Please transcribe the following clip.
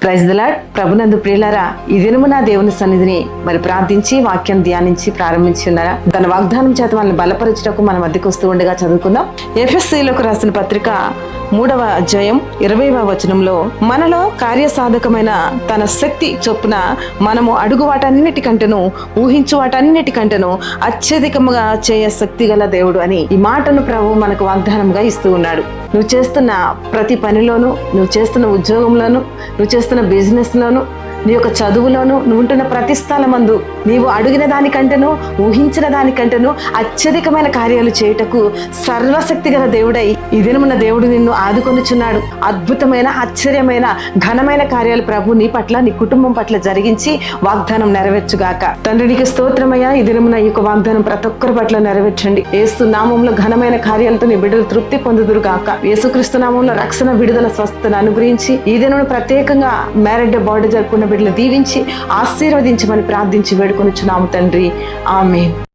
Praise the lord. ప్రభునందు ప్రియులారా, ఈ దినము నా దేవుని సన్నిధిని మరి ప్రార్థించి వాక్యం ధ్యానించి ప్రారంభించి ఉన్నారా? తన వాగ్దానం చేత మనల్ని బలపరచుటకు మన మధ్యకు వస్తూ ఉండగా చదువుకుందాం. ఎఫెసీయులకు రాసిన పత్రిక 3వ అధ్యాయం 20వ వచనంలో, మనలో కార్యసాధకమైన తన శక్తి చొప్పున మనము అడుగు వాటన్నిటికంటేను ఊహించు వాటన్నిటికంటేను అత్యధికముగా చేయ శక్తి గల దేవుడు అని ఈ మాటను ప్రభు మనకు వాగ్దానంగా ఇస్తూ ఉన్నాడు. నువ్వు చేస్తున్న ప్రతి పనిలోనూ, నువ్వు చేస్తున్న ఉద్యోగంలోనూ, నువ్వు చేస్తున్న బిజినెస్లోనూ, నీ యొక్క చదువులోను, నువ్వు ఉంటున్న ప్రతి స్థలమందు నీవు అడిగిన దానికంటేను ఊహించిన దానికంటేను అత్యధికమైన కార్యాలు చేయుటకు సర్వశక్తి గల దేవుడై ఈ దినమున దేవుడు నిన్ను ఆదుకొనుచున్నాడు. అద్భుతమైన, ఆశ్చర్యమైన, ఘనమైన కార్యాలు ప్రభు నీ పట్ల, నీ కుటుంబం పట్ల జరిగించి వాగ్దానం నెరవేర్చుగాక. తండ్రి నీకు స్తోత్రమయ్యా. ఈ దినమున ఈ యొక్క వాగ్దానం ప్రతి ఒక్కరి పట్ల నెరవేర్చండి. యేసు నామంలో ఘనమైన కార్యాలతో నీ బిడ్డలు తృప్తి పొందుదురు గాక. యేసుక్రీస్తు నామంలో రక్షణ, విడుదల, స్వస్థతను అనుగ్రహించి ఈ దినమున ప్రత్యేకంగా మ్యారేడ్ డే బర్త్డే జరుపుకున్న బిడ్డలు దీవించి ఆశీర్వదించమని ప్రార్థించి వేడుకొనుచున్నాము తండ్రి. ఆమేన్.